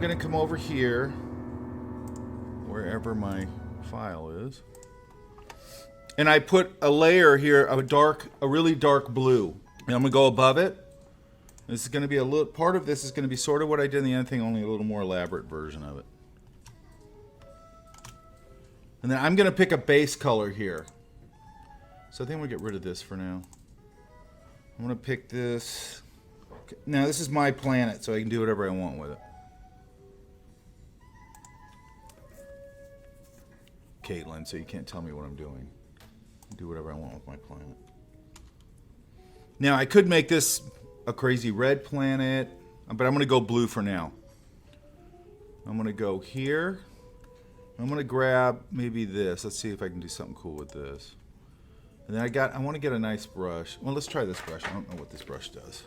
going to come over here, wherever my file is. And I put a layer here of a really dark blue. And I'm going to go above it. This is going to be a little, part of this is going to be sort of what I did in the other thing, only a little more elaborate version of it. And then I'm going to pick a base color here. So I think I'm going to get rid of this for now. I'm going to pick this. Now this is my planet, so I can do whatever I want with it. Caitlin, so you can't tell me what I'm doing. Do whatever I want with my planet. Now I could make this a crazy red planet, but I'm going to go blue for now. I'm going to go here. I'm going to grab maybe this. Let's see if I can do something cool with this. And then I want to get a nice brush. Well, let's try this brush. I don't know what this brush does.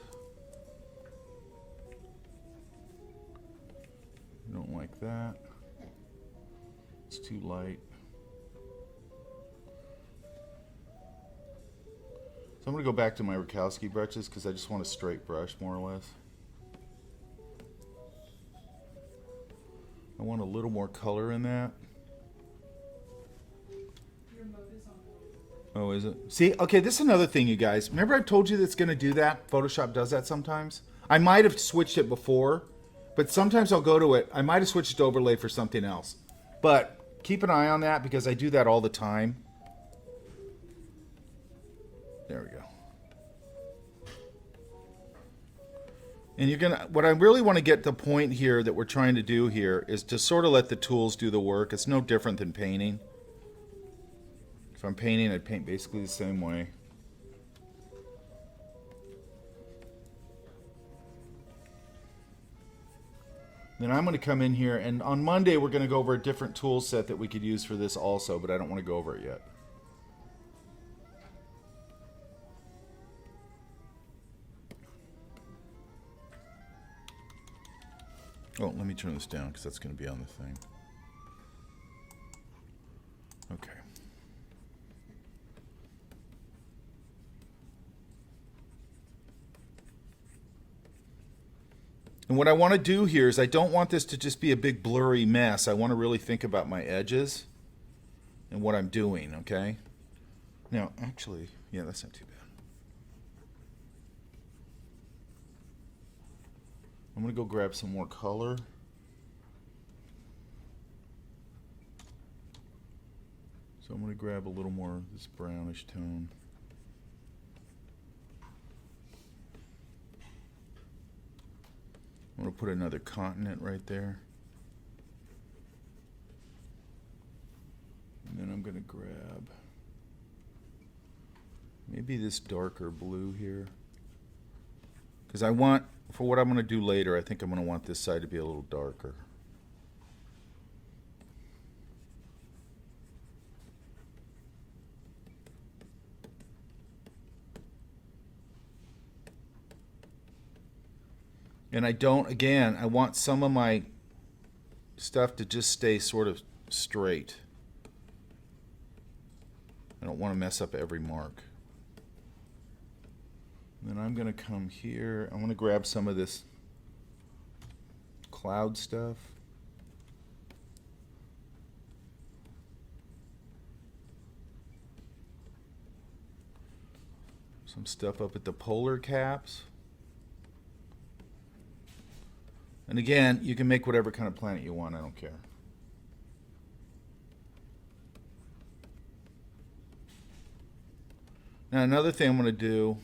I don't like that. It's too light. So I'm going to go back to my Rakowski brushes because I just want a straight brush, more or less. I want a little more color in that. Your mode is on. Oh, is it? See, okay, this is another thing, you guys. Remember I told you that's going to do that? Photoshop does that sometimes. I might have switched it before, but sometimes I'll go to it. I might have switched to overlay for something else. But keep an eye on that because I do that all the time. There we go. And you're gonna, what I really want to get the point here that we're trying to do here is to sort of let the tools do the work. It's no different than painting. If I'm painting, I'd paint basically the same way. Then I'm going to come in here, and on Monday we're going to go over a different tool set that we could use for this also, but I don't want to go over it yet. Oh, let me turn this down because that's going to be on the thing. Okay. And what I want to do here is I don't want this to just be a big blurry mess. I want to really think about my edges and what I'm doing, okay? Now, actually, yeah, that's not too bad. I'm going to go grab some more color. So I'm going to grab a little more of this brownish tone. I'm going to put another continent right there. And then I'm going to grab maybe this darker blue here. Because I want, for what I'm going to do later, I think I'm going to want this side to be a little darker. And I don't, again, I want some of my stuff to just stay sort of straight. I don't want to mess up every mark. And then I'm going to come here. I'm going to grab some of this cloud stuff. Some stuff up at the polar caps. And again, you can make whatever kind of planet you want. I don't care. Now another thing I'm going to do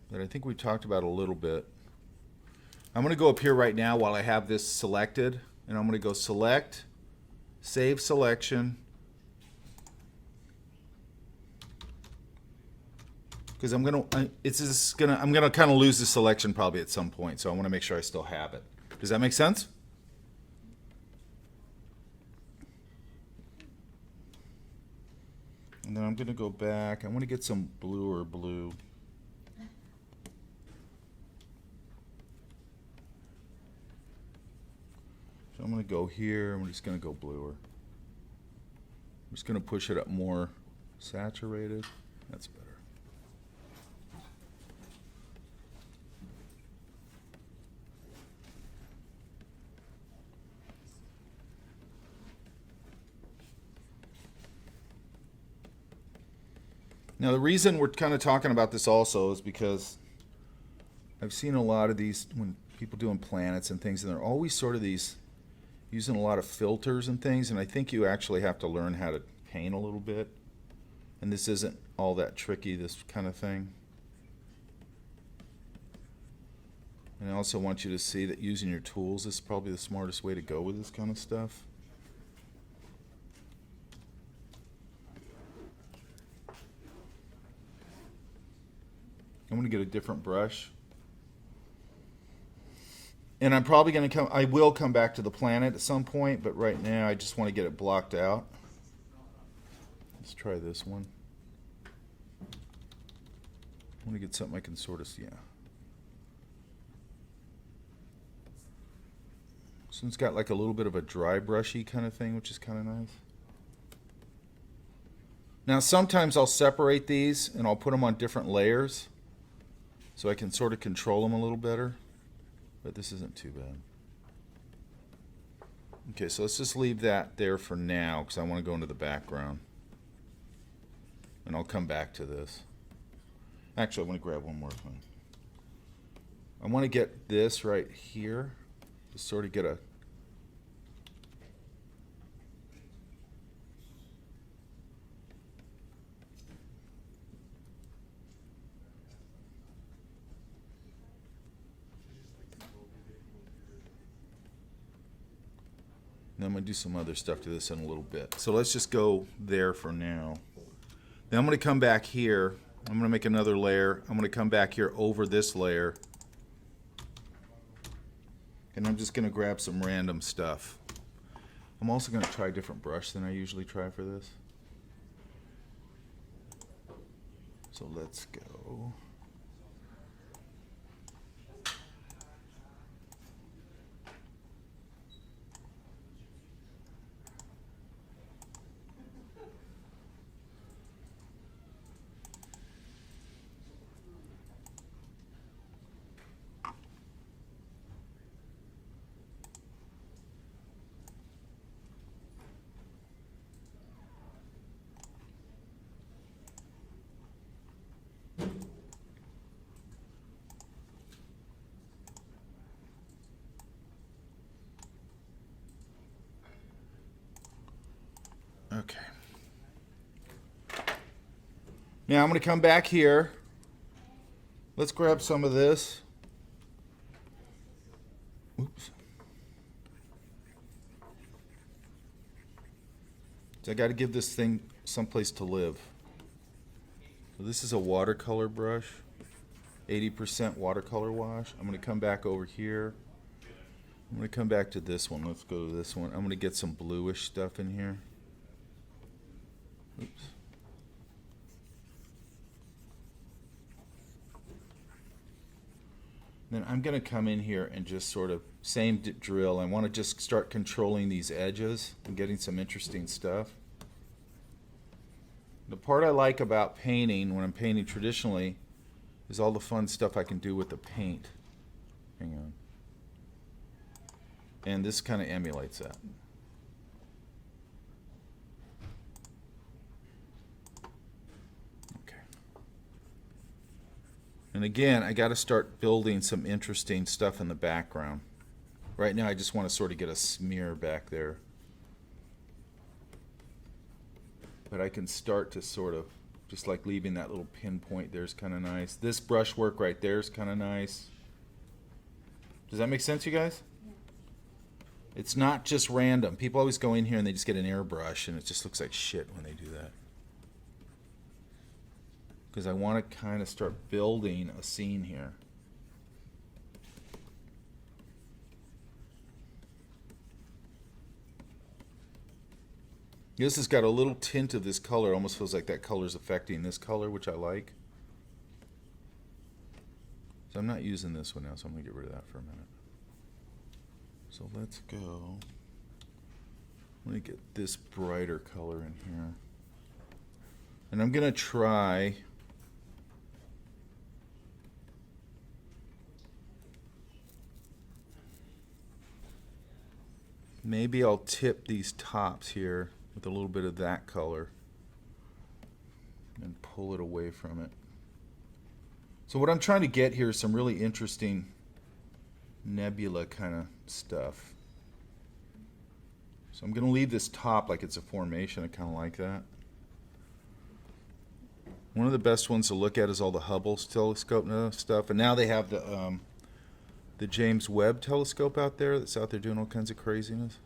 that I think we talked about a little bit. I'm going to go up here right now while I have this selected. And I'm going to go select, save selection. Because I'm gonna kind of lose the selection probably at some point, so I want to make sure I still have it. Does that make sense? And then I'm gonna go back. I want to get some bluer blue. So I'm gonna go here. I'm just gonna go bluer. I'm just gonna push it up more saturated. That's better. Now the reason we're kind of talking about this also is because I've seen a lot of these when people doing planets and things, and they're always sort of these using a lot of filters and things, and I think you actually have to learn how to paint a little bit. And this isn't all that tricky, this kind of thing. And I also want you to see that using your tools is probably the smartest way to go with this kind of stuff. I'm going to get a different brush. And I'm probably going to I will come back to the planet at some point, but right now I just want to get it blocked out. Let's try this one. I want to get something I can sort of see. Yeah. So it's got like a little bit of a dry brushy kind of thing, which is kind of nice. Now sometimes I'll separate these and I'll put them on different layers so I can sort of control them a little better. But this isn't too bad. Okay, so let's just leave that there for now because I want to go into the background. And I'll come back to this. Actually, I want to grab one more thing. I want to get this right here. Just sort of get a... And I'm going to do some other stuff to this in a little bit. So let's just go there for now. Then I'm going to come back here. I'm going to make another layer. I'm going to come back here over this layer. And I'm just going to grab some random stuff. I'm also going to try a different brush than I usually try for this. So let's go. Okay. Now I'm going to come back here. Let's grab some of this. Oops. So I got to give this thing someplace to live. So this is a watercolor brush, 80% watercolor wash. I'm going to come back over here. I'm going to come back to this one. Let's go to this one. I'm going to get some bluish stuff in here. Oops. Then I'm going to come in here and just sort of, same drill. I want to just start controlling these edges and getting some interesting stuff. The part I like about painting, when I'm painting traditionally, is all the fun stuff I can do with the paint. Hang on. And this kind of emulates that. And again, I got to start building some interesting stuff in the background. Right now I just want to sort of get a smear back there. But I can start to sort of, just like leaving that little pinpoint there is kind of nice. This brushwork right there is kind of nice. Does that make sense, you guys? Yeah. It's not just random. People always go in here and they just get an airbrush and it just looks like shit when they do that. Because I want to kind of start building a scene here. This has got a little tint of this color. Almost feels like that color is affecting this color, which I like. So I'm not using this one now, so I'm going to get rid of that for a minute. So let's go. Let me get this brighter color in here. And I'm going to try... Maybe I'll tip these tops here with a little bit of that color and pull it away from it. So what I'm trying to get here is some really interesting nebula kind of stuff. So I'm going to leave this top like it's a formation. I kind of like that. One of the best ones to look at is all the Hubble telescope stuff. And now they have the James Webb telescope out there that's out there doing all kinds of craziness.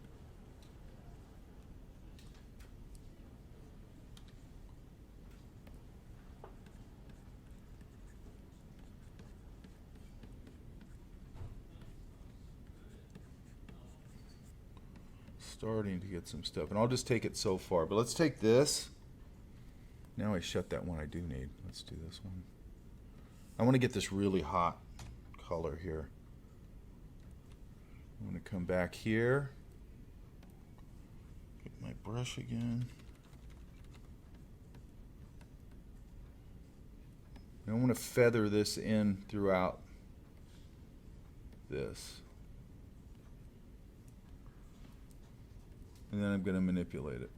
Starting to get some stuff. And I'll just take it so far. But let's take this. Now I shut that one I do need. Let's do this one. I want to get this really hot color here. I'm going to come back here. Get my brush again. And I want to feather this in throughout this. And then I'm going to manipulate it.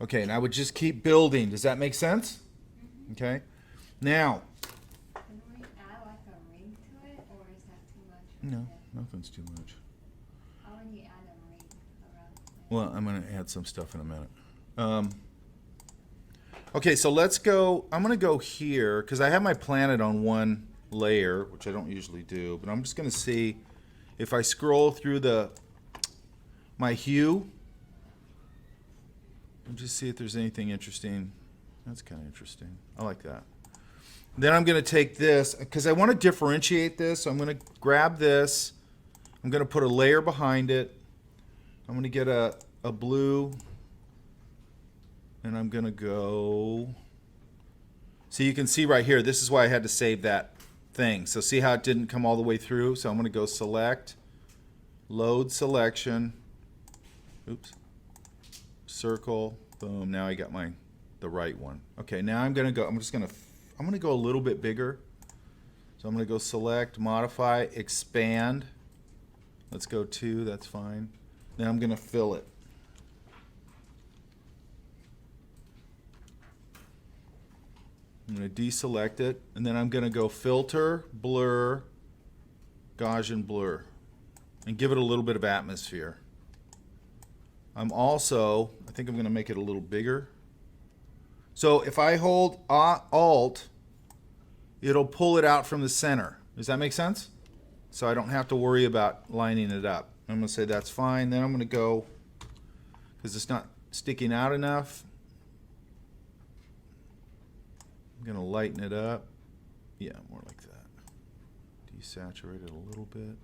Okay, and I would just keep building. Does that make sense? Mm-hmm. Okay. Now. Can we add like a ring to it, or is that too much? No, nothing's too much. How would you add a ring around the plant? Well, I'm going to add some stuff in a minute. Okay, so let's go. I'm going to go here because I have my planet on one layer, which I don't usually do. But I'm just going to see if I scroll through my hue. And just see if there's anything interesting. That's kind of interesting. I like that. Then I'm going to take this because I want to differentiate this. So I'm going to grab this. I'm going to put a layer behind it. I'm going to get a blue. And I'm going to go. So you can see right here, this is why I had to save that thing. So see how it didn't come all the way through? So I'm going to go select, load selection. Oops. Circle, boom. Now I got the right one. Okay, now I'm gonna go. I'm gonna go a little bit bigger. So I'm gonna go select, modify, expand. Let's go 2. That's fine. Then I'm gonna fill it. I'm gonna deselect it, and then I'm gonna go filter, blur, Gaussian blur, and give it a little bit of atmosphere. I think I'm going to make it a little bigger. So if I hold Alt, it'll pull it out from the center. Does that make sense? So I don't have to worry about lining it up. I'm going to say that's fine. Then I'm going to go, because it's not sticking out enough, I'm going to lighten it up. Yeah, more like that. Desaturate it a little bit.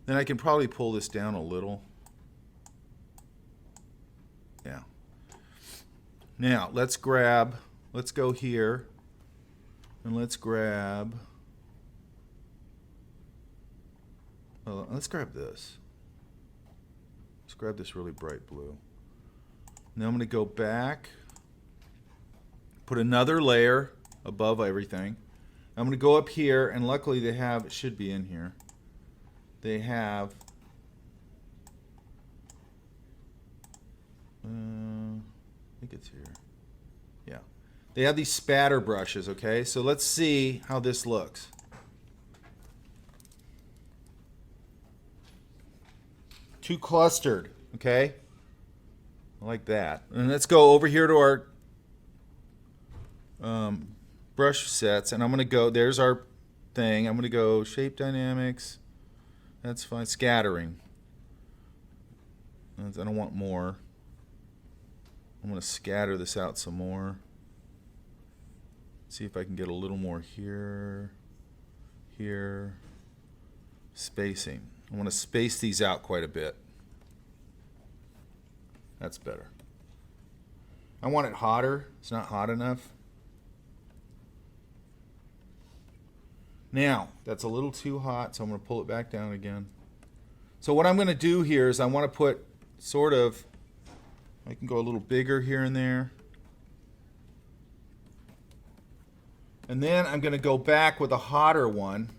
Then I can probably pull this down a little. Yeah. Now let's go here and let's grab this. Let's grab this really bright blue. Now I'm going to go back, put another layer above everything. I'm going to go up here, and luckily they have, it should be in here, they have I think it's here. Yeah. They have these spatter brushes, okay? So let's see how this looks. Too clustered, okay? I like that. And let's go over here to our brush sets, and I'm going to go, there's our thing. I'm going to go shape dynamics. That's fine. Scattering. I don't want more. I'm going to scatter this out some more. See if I can get a little more here, here. Spacing. I want to space these out quite a bit. That's better. I want it hotter. It's not hot enough. Now, that's a little too hot, so I'm going to pull it back down again. So what I'm going to do here is I want to put sort of, I can go a little bigger here and there. And then I'm going to go back with a hotter one.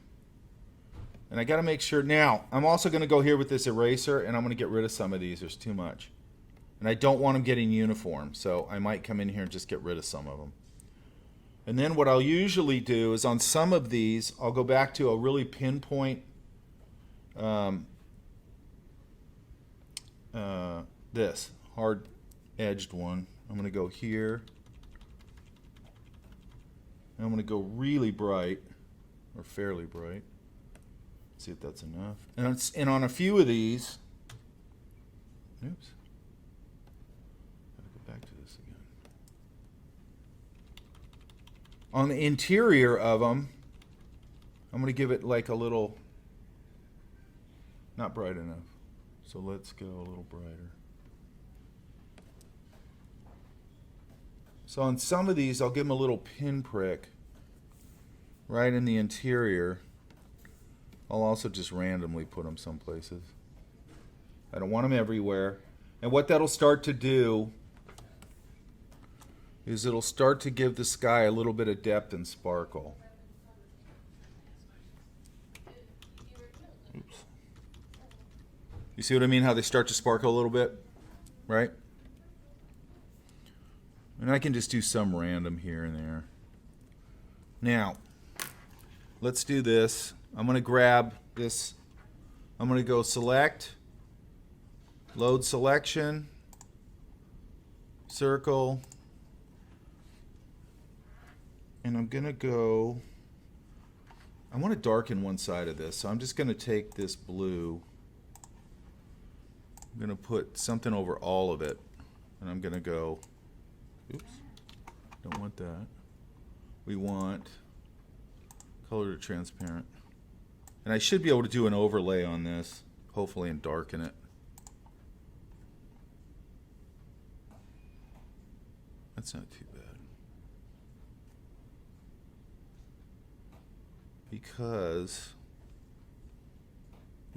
And I got to make sure. Now, I'm also going to go here with this eraser, and I'm going to get rid of some of these. There's too much. And I don't want them getting uniform, so I might come in here and just get rid of some of them. And then what I'll usually do is on some of these, I'll go back to a really pinpoint this hard-edged one. I'm going to go here. And I'm going to go really bright, or fairly bright. See if that's enough. And on a few of these, oops. Gotta go back to this again. On the interior of them, I'm going to give it like a little, not bright enough. So let's go a little brighter. So on some of these, I'll give them a little pinprick right in the interior. I'll also just randomly put them some places. I don't want them everywhere. And what that'll start to do is it'll start to give the sky a little bit of depth and sparkle. Oops. You see what I mean? How they start to sparkle a little bit, right? And I can just do some random here and there. Now, let's do this. I'm going to grab this. I'm going to go select, load selection, circle, and I'm going to go, I want to darken one side of this, so I'm just going to take this blue. I'm going to put something over all of it, and I'm going to go, oops, don't want that. We want color to transparent. And I should be able to do an overlay on this, hopefully, and darken it. That's not too bad. Because,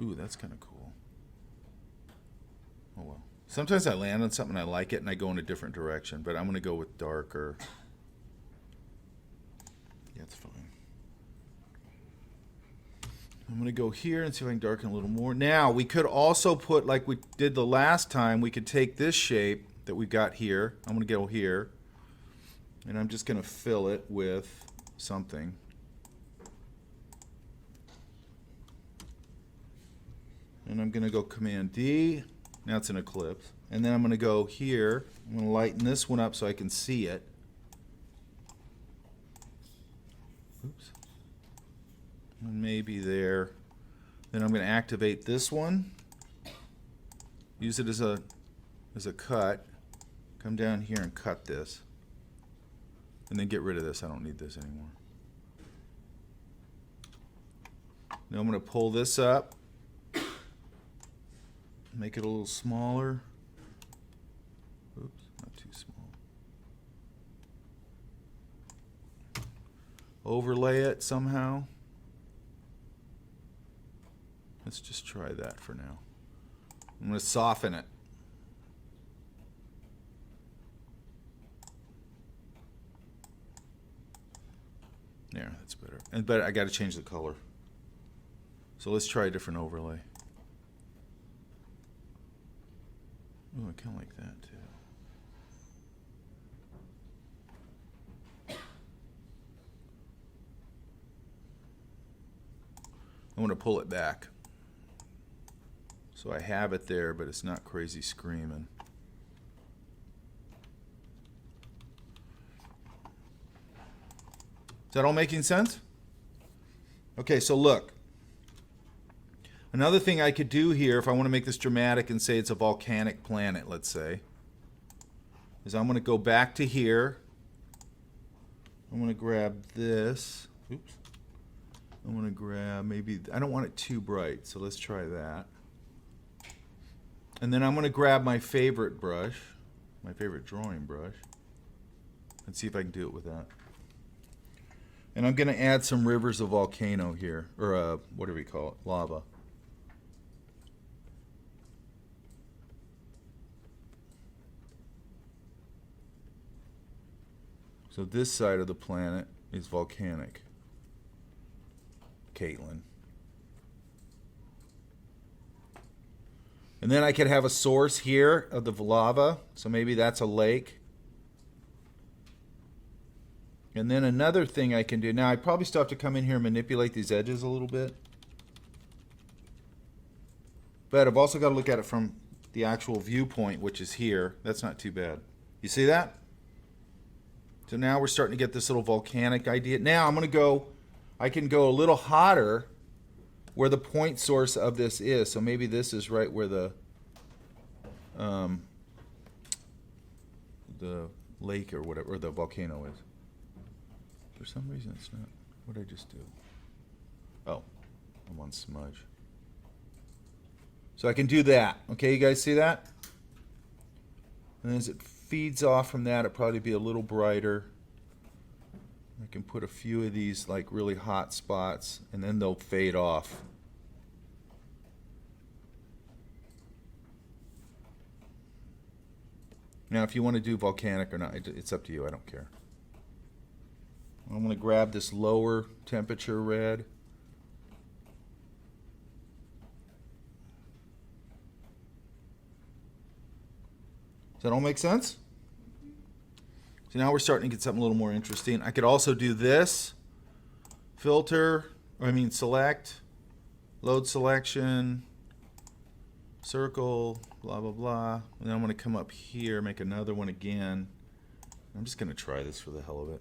ooh, that's kind of cool. Oh well. Sometimes I land on something, I like it, and I go in a different direction, but I'm going to go with darker. Yeah, it's fine. I'm going to go here and see if I can darken a little more. Now, we could also put, like we did the last time, we could take this shape that we got here. I'm going to go here, and I'm just going to fill it with something. And I'm going to go Command D. Now it's an ellipse. And then I'm going to go here. I'm going to lighten this one up so I can see it. Oops. And maybe there. Then I'm going to activate this one. Use it as a cut. Come down here and cut this. And then get rid of this. I don't need this anymore. Now I'm going to pull this up. Make it a little smaller. Oops, not too small. Overlay it somehow. Let's just try that for now. I'm going to soften it. There, that's better. But I got to change the color. So let's try a different overlay. Ooh, I kind of like that too. I'm going to pull it back. So I have it there, but it's not crazy screaming. Is that all making sense? Okay, so look. Another thing I could do here, if I want to make this dramatic and say it's a volcanic planet, let's say, is I'm going to go back to here. I'm going to grab this. Oops. I'm going to grab maybe, I don't want it too bright, so let's try that. And then I'm going to grab my favorite brush, my favorite drawing brush, and see if I can do it with that. And I'm going to add some rivers of volcano here, or what do we call it? Lava. So this side of the planet is volcanic. Caitlin. And then I could have a source here of the lava. So maybe that's a lake. And then another thing I can do. Now I probably still have to come in here and manipulate these edges a little bit. But I've also got to look at it from the actual viewpoint, which is here. That's not too bad. You see that? So now we're starting to get this little volcanic idea. Now I'm going to go, I can go a little hotter where the point source of this is. So maybe this is right where the lake or whatever, or the volcano is. For some reason it's not. What did I just do? Oh, I'm on smudge. So I can do that. Okay, you guys see that? And as it feeds off from that, it'll probably be a little brighter. I can put a few of these like really hot spots, and then they'll fade off. Now, if you want to do volcanic or not, it's up to you. I don't care. I'm going to grab this lower temperature red. Does that all make sense? So now we're starting to get something a little more interesting. I could also do this. Filter, select, load selection, circle, blah, blah, blah. And then I'm going to come up here, make another one again. I'm just going to try this for the hell of it.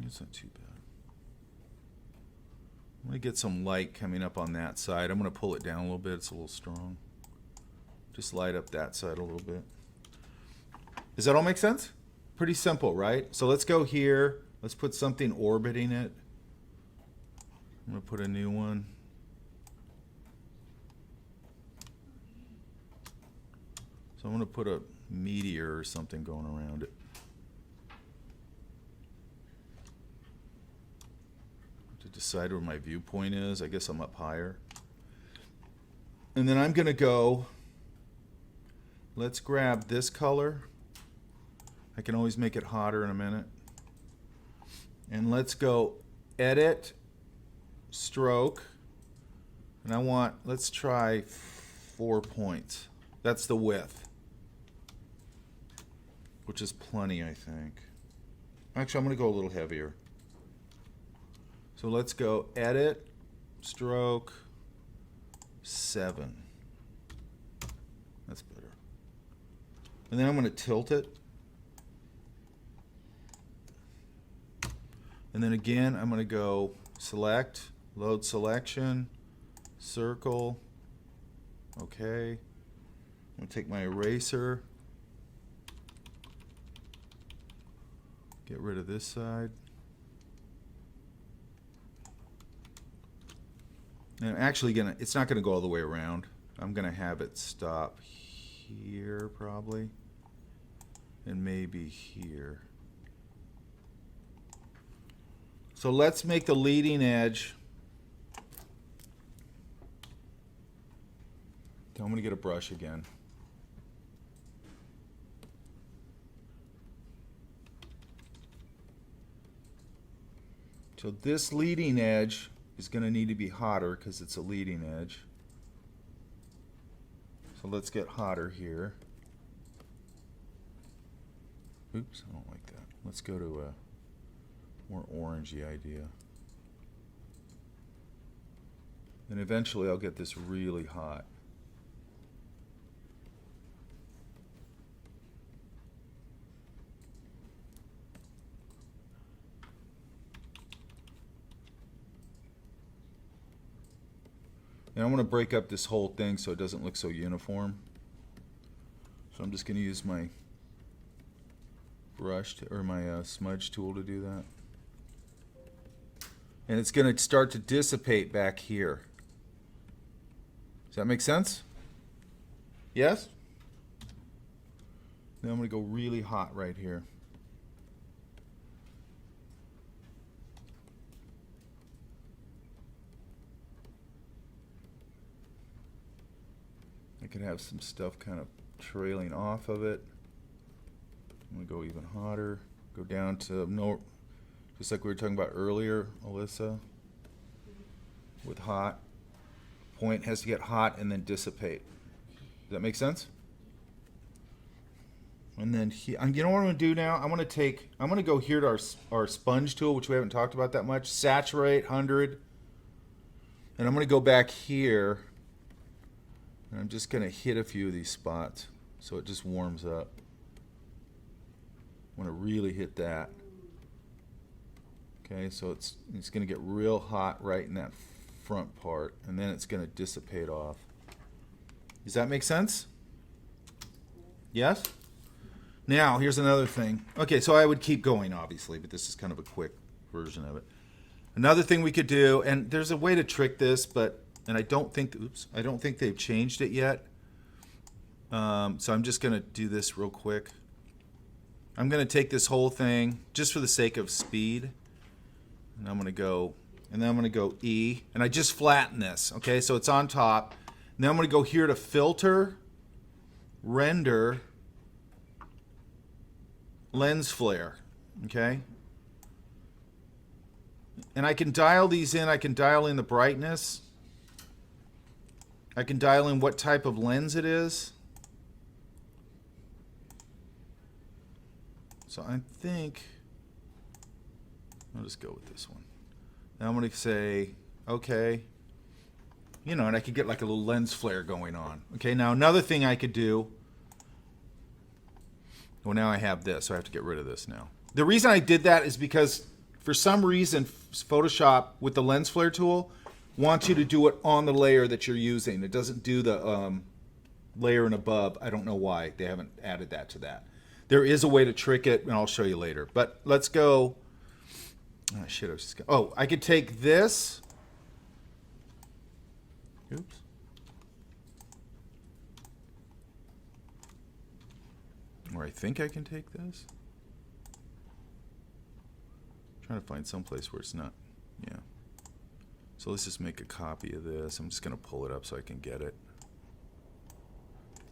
It's not too bad. I'm going to get some light coming up on that side. I'm going to pull it down a little bit. It's a little strong. Just light up that side a little bit. Does that all make sense? Pretty simple, right? So let's go here. Let's put something orbiting it. I'm going to put a new one. So I'm going to put a meteor or something going around it. To decide where my viewpoint is, I guess I'm up higher. And then I'm going to go, let's grab this color. I can always make it hotter in a minute. And let's go edit, stroke. And let's try 4 points. That's the width, which is plenty, I think. Actually, I'm going to go a little heavier. So let's go edit, stroke, 7. That's better. And then I'm going to tilt it. And then again, I'm going to go select, load selection, circle. Okay. I'm going to take my eraser. Get rid of this side. And I'm actually it's not gonna go all the way around. I'm gonna have it stop here probably, and maybe here. So let's make the leading edge. I'm gonna get a brush again. So this leading edge is going to need to be hotter because it's a leading edge. So let's get hotter here. Oops, I don't like that. Let's go to a more orangey idea. And eventually I'll get this really hot. And I want to break up this whole thing so it doesn't look so uniform. So I'm just going to use my brush or my smudge tool to do that. And it's going to start to dissipate back here. Does that make sense? Yes? Then I'm going to go really hot right here. I could have some stuff kind of trailing off of it. I'm gonna go even hotter. Go down to no, just like we were talking about earlier, Alyssa. With hot. Point has to get hot and then dissipate. Does that make sense? And then you know what I'm gonna do now? I'm gonna go here to our sponge tool, which we haven't talked about that much. Saturate 100. And I'm gonna go back here. And I'm just gonna hit a few of these spots so it just warms up. I wanna really hit that. Okay, so it's gonna get real hot right in that front part, and then it's gonna dissipate off. Does that make sense? Yes? Now, here's another thing. Okay, so I would keep going, obviously, but this is kind of a quick version of it. Another thing we could do, and there's a way to trick this, and I don't think they've changed it yet. So I'm just gonna do this real quick. I'm gonna take this whole thing, just for the sake of speed, and I'm gonna go, and then I'm gonna go E, and I just flatten this, okay? So it's on top. And then I'm gonna go here to filter, render, lens flare, okay? And I can dial these in. I can dial in the brightness. I can dial in what type of lens it is. So I think I'll just go with this one. Now I'm going to say, okay. You know, and I could get like a little lens flare going on. Okay, now another thing I could do. Well, now I have this, so I have to get rid of this now. The reason I did that is because for some reason Photoshop with the lens flare tool wants you to do it on the layer that you're using. It doesn't do the layer and above. I don't know why they haven't added that to that. There is a way to trick it, and I'll show you later. But let's go. Oh, shit, I was just going. Oh, I could take this. Oops. Or I think I can take this. I'm trying to find some place where it's not. Yeah. So let's just make a copy of this. I'm just going to pull it up so I can get it.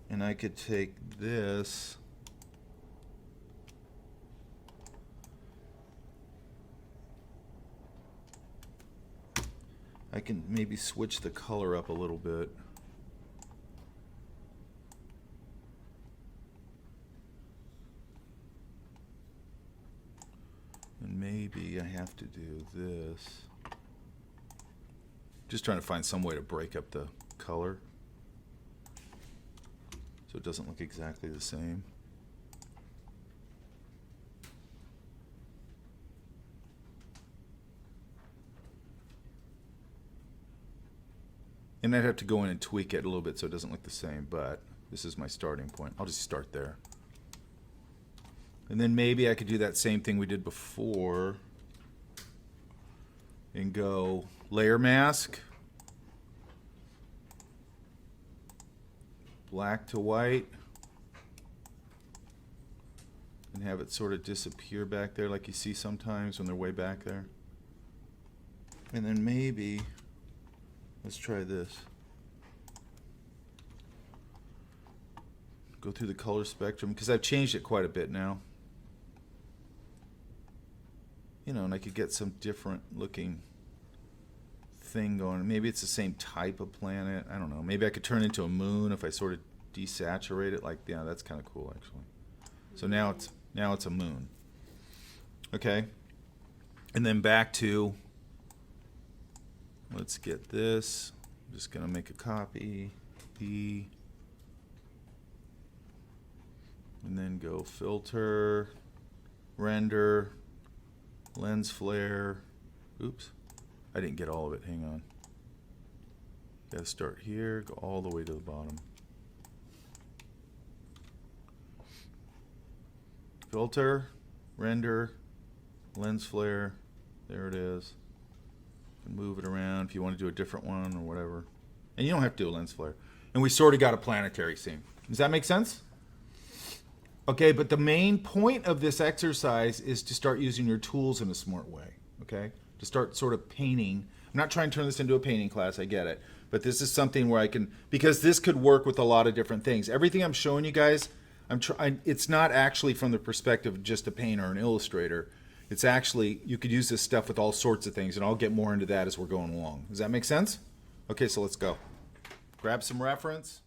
And I could take this. I can maybe switch the color up a little bit. And maybe I have to do this. Just trying to find some way to break up the color so it doesn't look exactly the same. And I'd have to go in and tweak it a little bit so it doesn't look the same, but this is my starting point. I'll just start there. And then maybe I could do that same thing we did before and go layer mask, black to white, and have it sort of disappear back there like you see sometimes when they're way back there. And then maybe, let's try this. Go through the color spectrum, because I've changed it quite a bit now. You know, and I could get some different looking thing going. Maybe it's the same type of planet. I don't know. Maybe I could turn it into a moon if I sort of desaturate it. Like, yeah, that's kind of cool actually. So now it's a moon. Okay. And then back to, let's get this. I'm just gonna make a copy. B. And then go filter, render, lens flare. Oops, I didn't get all of it. Hang on. Gotta start here, go all the way to the bottom. Filter, render, lens flare. There it is. You can move it around if you want to do a different one or whatever. And you don't have to do a lens flare. And we sort of got a planetary scene. Does that make sense? Okay, but the main point of this exercise is to start using your tools in a smart way, okay? To start sort of painting. I'm not trying to turn this into a painting class, I get it. But this is something where I can, because this could work with a lot of different things. Everything I'm showing you guys, I'm trying. It's not actually from the perspective of just a painter or an illustrator. It's actually, you could use this stuff with all sorts of things, and I'll get more into that as we're going along. Does that make sense? Okay, so let's go. Grab some reference.